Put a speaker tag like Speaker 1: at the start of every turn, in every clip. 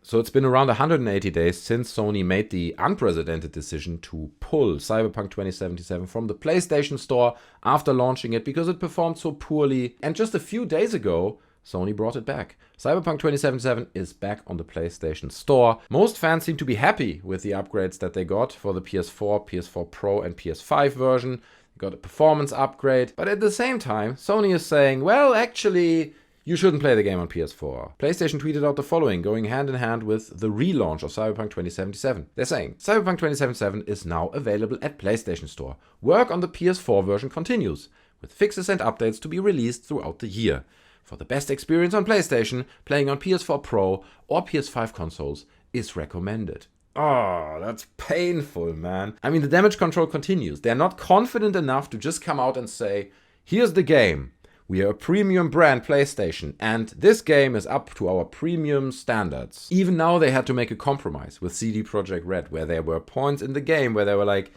Speaker 1: So it's been around 180 days since Sony made the unprecedented decision to pull Cyberpunk 2077 from the PlayStation Store after launching it because it performed so poorly. And just a few days ago, Sony brought it back. Cyberpunk 2077 is back on the PlayStation Store. Most fans seem to be happy with the upgrades that they got for the PS4, PS4 Pro and PS5 version. They got a performance upgrade. But at the same time, Sony is saying, well, actually, you shouldn't play the game on PS4. PlayStation tweeted out the following, going hand in hand with the relaunch of Cyberpunk 2077. They're saying, Cyberpunk 2077 is now available at PlayStation Store. Work on the PS4 version continues, with fixes and updates to be released throughout the year. For the best experience on PlayStation, playing on PS4 Pro or PS5 consoles is recommended. Oh, that's painful, man. I mean, the damage control continues. They're not confident enough to just come out and say, here's the game. We are a premium brand, PlayStation, and this game is up to our premium standards. Even now they had to make a compromise with CD Projekt Red, where there were points in the game where they were like,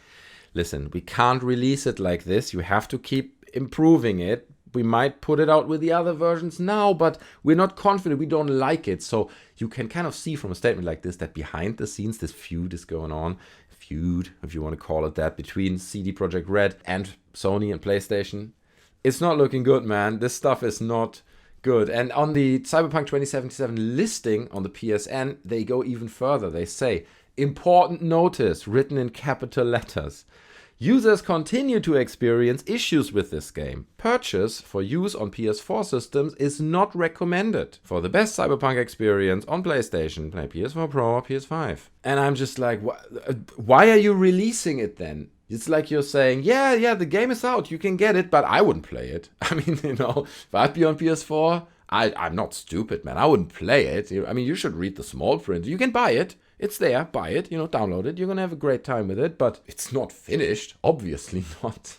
Speaker 1: listen, we can't release it like this. You have to keep improving it. We might put it out with the other versions now, but we're not confident. We don't like it. So you can kind of see from a statement like this that behind the scenes, this feud is going on. Feud, if you want to call it that, between CD Projekt Red and Sony and PlayStation. It's not looking good, man. This stuff is not good. And on the Cyberpunk 2077 listing on the PSN, they go even further. They say, important notice, written in capital letters. Users continue to experience issues with this game. Purchase for use on PS4 systems is not recommended. For the best Cyberpunk experience on PlayStation, play PS4 Pro or PS5. And I'm just like, why are you releasing it then? It's like you're saying, yeah, the game is out, you can get it, but I wouldn't play it. I mean, if I'd be on PS4, I'm not stupid, man. I wouldn't play it. I mean, you should read the small print. You can buy it. It's there. Buy it. Download it. You're going to have a great time with it, but it's not finished. Obviously not.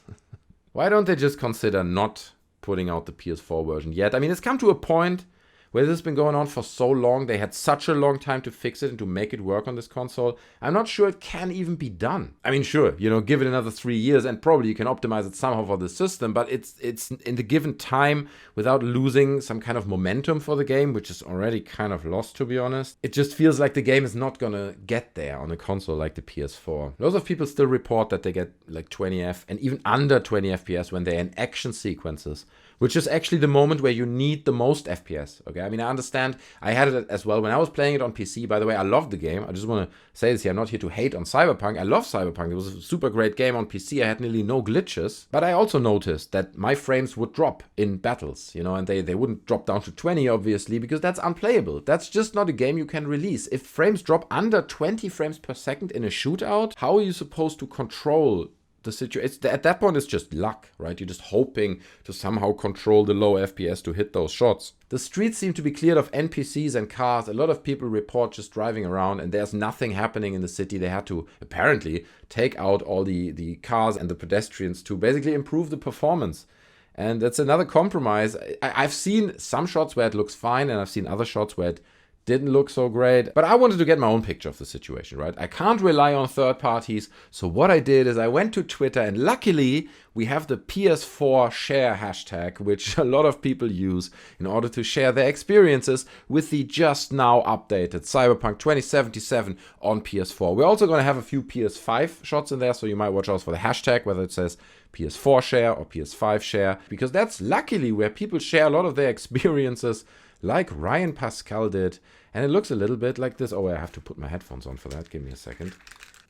Speaker 1: Why don't they just consider not putting out the PS4 version yet? I mean, it's come to a point where this has been going on for so long. They had such a long time to fix it and to make it work on this console. I'm not sure it can even be done. I mean, sure, give it another 3 years and probably you can optimize it somehow for the system, but it's in the given time without losing some kind of momentum for the game, which is already kind of lost, to be honest. It just feels like the game is not gonna get there on a console like the PS4. Lots of people still report that they get like 20 F and even under 20 FPS when they're in action sequences, which is actually the moment where you need the most FPS, okay? I mean, I understand. I had it as well when I was playing it on PC. By the way, I loved the game. I just want to say this here. I'm not here to hate on Cyberpunk. I love Cyberpunk. It was a super great game on PC. I had nearly no glitches. But I also noticed that my frames would drop in battles, and they wouldn't drop down to 20, obviously, because that's unplayable. That's just not a game you can release. If frames drop under 20 frames per second in a shootout, how are you supposed to control the situation? At that point, it's just luck, right? You're just hoping to somehow control the low FPS to hit those shots. The streets seem to be cleared of NPCs and cars. A lot of people report just driving around and there's nothing happening in the city. They had to apparently take out all the cars and the pedestrians to basically improve the performance. And that's another compromise. I've seen some shots where it looks fine and I've seen other shots where it didn't look so great, but I wanted to get my own picture of the situation, right? I can't rely on third parties, so what I did is I went to Twitter, and luckily we have the PS4 share hashtag, which a lot of people use in order to share their experiences with the just now updated Cyberpunk 2077 on PS4. We're also going to have a few PS5 shots in there, so you might watch out for the hashtag, whether it says PS4 share or PS5 share, because that's luckily where people share a lot of their experiences, like Ryan Pascal did. And it looks a little bit like this. Oh, I have to put my headphones on for that. Give me a second.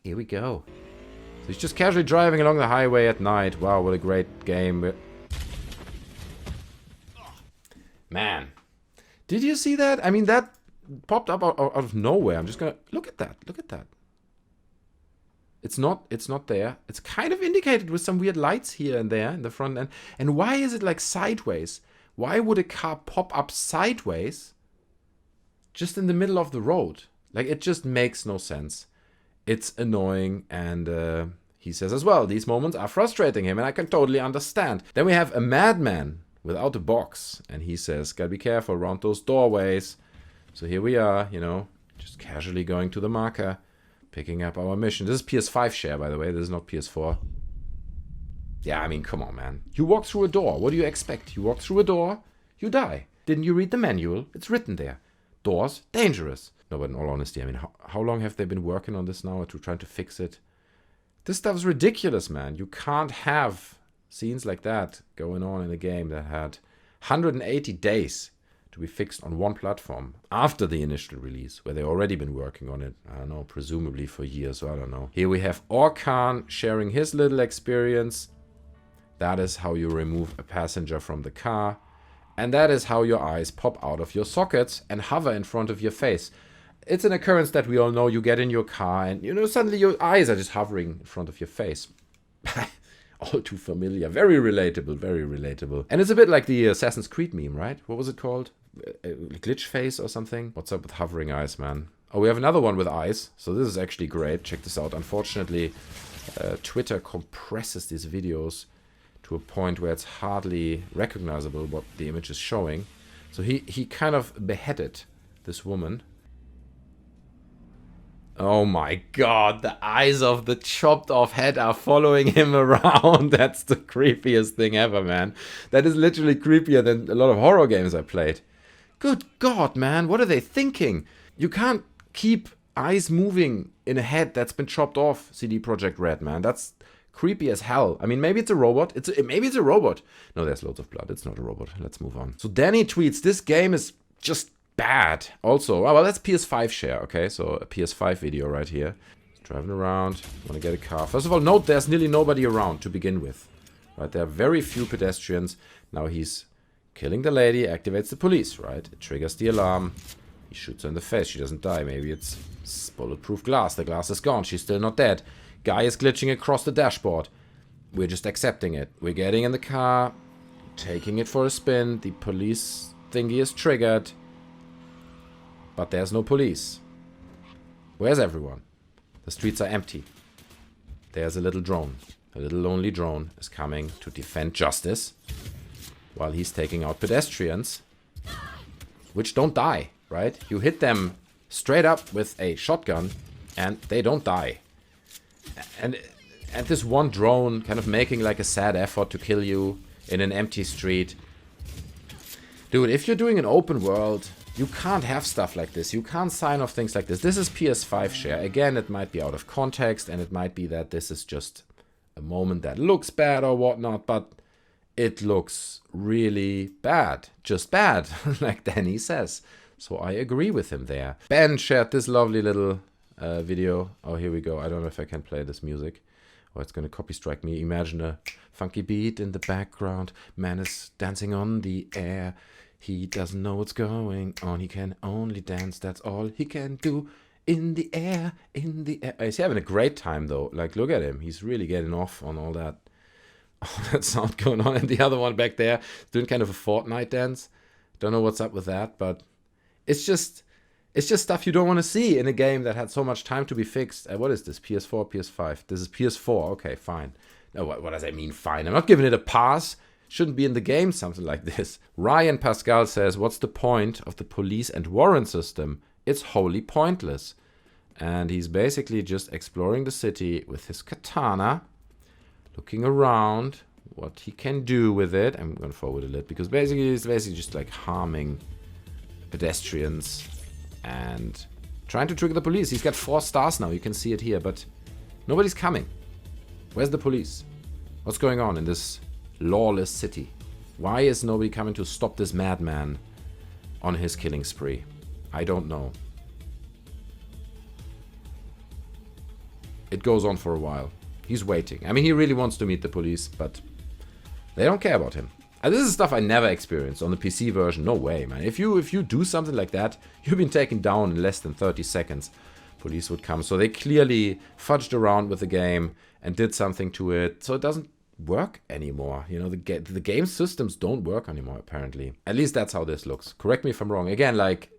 Speaker 1: Here we go. So he's just casually driving along the highway at night. Wow, what a great game. Man. Did you see that? I mean, that popped up out of nowhere. I'm just gonna... Look at that. Look at that. It's not there. It's kind of indicated with some weird lights here and there in the front end. And why is it like sideways? Why would a car pop up sideways just in the middle of the road? Like, it just makes no sense. It's annoying, and he says as well, these moments are frustrating him, and I can totally understand. Then we have a madman without a box, and he says, gotta be careful around those doorways. So here we are, just casually going to the marker, picking up our mission. This is PS5 share, by the way. This is not PS4. Yeah, I mean, come on, man. You walk through a door. What do you expect? You walk through a door, you die. Didn't you read the manual? It's written there. Doors, dangerous. No, but in all honesty, I mean, how long have they been working on this now to trying to fix it? This stuff's ridiculous, man. You can't have scenes like that going on in a game that had 180 days to be fixed on one platform after the initial release, where they've already been working on it, I don't know, presumably for years, so I don't know. Here we have Orkan sharing his little experience. That is how you remove a passenger from the car. And that is how your eyes pop out of your sockets and hover in front of your face. It's an occurrence that we all know. You get in your car and, you know, suddenly your eyes are just hovering in front of your face. All too familiar. Very relatable, very relatable. And it's a bit like the Assassin's Creed meme, right? What was it called? Glitch face or something? What's up with hovering eyes, man? Oh, we have another one with eyes. So this is actually great. Check this out. Unfortunately, Twitter compresses these videos to a point where it's hardly recognizable what the image is showing. So he kind of beheaded this woman. Oh my god, the eyes of the chopped off head are following him around. That's the creepiest thing ever, man. That is literally creepier than a lot of horror games I played. Good god, man, what are they thinking? You can't keep eyes moving in a head that's been chopped off, CD Projekt Red, man. That's creepy as hell. I mean, maybe it's a robot. Maybe it's a robot. No, there's loads of blood. It's not a robot. Let's move on. So Danny tweets, this game is just bad. Also, well, that's PS5 share, okay? So a PS5 video right here. Driving around, want to get a car. First of all, note there's nearly nobody around to begin with. Right, there are very few pedestrians. Now he's killing the lady, activates the police, right? It triggers the alarm. He shoots her in the face. She doesn't die. Maybe it's bulletproof glass. The glass is gone. She's still not dead. Guy is glitching across the dashboard. We're just accepting it. We're getting in the car, taking it for a spin. The police thingy is triggered. But there's no police. Where's everyone? The streets are empty. There's a little drone. A little lonely drone is coming to defend justice while he's taking out pedestrians, which don't die, right? You hit them straight up with a shotgun and they don't die. And this one drone kind of making like a sad effort to kill you in an empty street. Dude, if you're doing an open world, you can't have stuff like this. You can't sign off things like this. This is PS5 share. Again, it might be out of context and it might be that this is just a moment that looks bad or whatnot, but it looks really bad. Just bad, like Danny says. So I agree with him there. Ben shared this lovely little video. Oh, here we go. I don't know if I can play this music. Or it's going to copy strike me. Imagine a funky beat in the background. Man is dancing on the air. He doesn't know what's going on. He can only dance. That's all he can do. In the air, in the air. He's having a great time, though. Like, look at him. He's really getting off on all that sound going on. And the other one back there doing kind of a Fortnite dance. Don't know what's up with that, but it's just stuff you don't want to see in a game that had so much time to be fixed. What is this? PS4, PS5? This is PS4. Okay, fine. No, what does that mean, fine? I'm not giving it a pass. Shouldn't be in the game, something like this. Ryan Pascal says, what's the point of the police and warrant system? It's wholly pointless. And he's basically just exploring the city with his katana, looking around, what he can do with it. I'm going to forward a little because basically it's just like harming pedestrians and trying to trigger the police. He's got 4 stars now. You can see it here, but nobody's coming. Where's the police? What's going on in this lawless city? Why is nobody coming to stop this madman on his killing spree? I don't know. It goes on for a while. He's waiting. I mean, he really wants to meet the police, but they don't care about him. And this is stuff I never experienced on the PC version. No way, man. If you do something like that, you've been taken down in less than 30 seconds. Police would come. So they clearly fudged around with the game and did something to it. So it doesn't work anymore. You know, the game systems don't work anymore, apparently. At least that's how this looks. Correct me if I'm wrong. Again, like,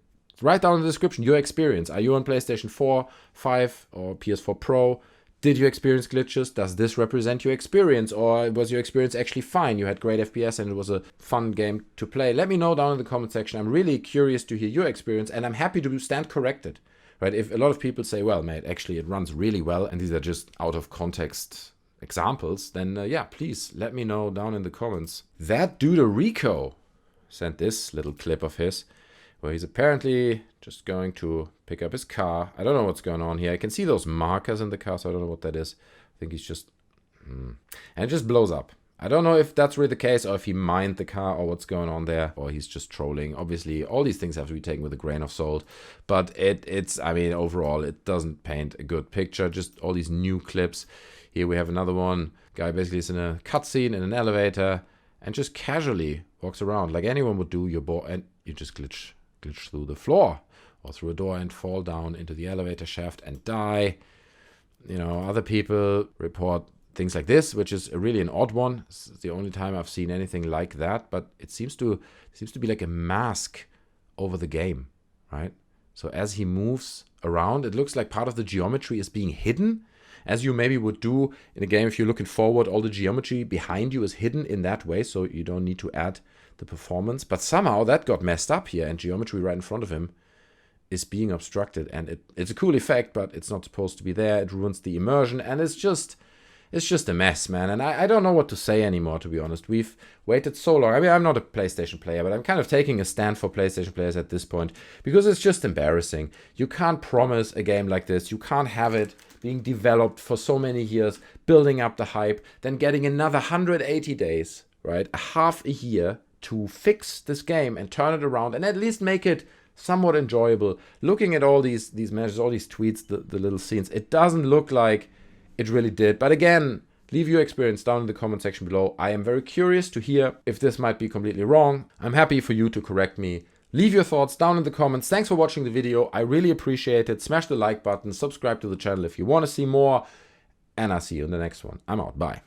Speaker 1: write down in the description your experience. Are you on PlayStation 4, 5, or PS4 Pro? Did you experience glitches? Does this represent your experience? Or was your experience actually fine? You had great FPS and it was a fun game to play. Let me know down in the comment section. I'm really curious to hear your experience and I'm happy to stand corrected. Right? If a lot of people say, well, mate, actually it runs really well and these are just out of context examples, then yeah, please let me know down in the comments. That dude Rico sent this little clip of his where he's apparently just going to pick up his car. I don't know what's going on here. I can see those markers in the car, so I don't know what that is. I think he's just... And it just blows up. I don't know if that's really the case, or if he mined the car, or what's going on there, or he's just trolling. Obviously, all these things have to be taken with a grain of salt. But I mean, overall, it doesn't paint a good picture. Just all these new clips. Here we have another one. Guy basically is in a cutscene in an elevator and just casually walks around like anyone would do. You're bored and you just glitch through the floor or through a door and fall down into the elevator shaft and die. You know, other people report things like this, which is really an odd one. It's the only time I've seen anything like that, but it seems to be like a mask over the game, right? So as he moves around, it looks like part of the geometry is being hidden, as you maybe would do in a game. If you're looking forward, all the geometry behind you is hidden in that way, so you don't need to add the performance. But somehow that got messed up here, and geometry right in front of him is being obstructed. And it's a cool effect, but it's not supposed to be there. It ruins the immersion, and it's just a mess, man. And I don't know what to say anymore, to be honest. We've waited so long. I mean, I'm not a PlayStation player, but I'm kind of taking a stand for PlayStation players at this point, because it's just embarrassing. You can't promise a game like this. You can't have it being developed for so many years, building up the hype, then getting another 180 days, right? A half a year to fix this game and turn it around and at least make it somewhat enjoyable. Looking at all these measures, all these tweets, the little scenes, it doesn't look like it really did. But again, leave your experience down in the comment section below. I am very curious to hear if this might be completely wrong. I'm happy for you to correct me. Leave your thoughts down in the comments. Thanks for watching the video. I really appreciate it. Smash the like button. Subscribe to the channel if you want to see more. And I'll see you in the next one. I'm out. Bye.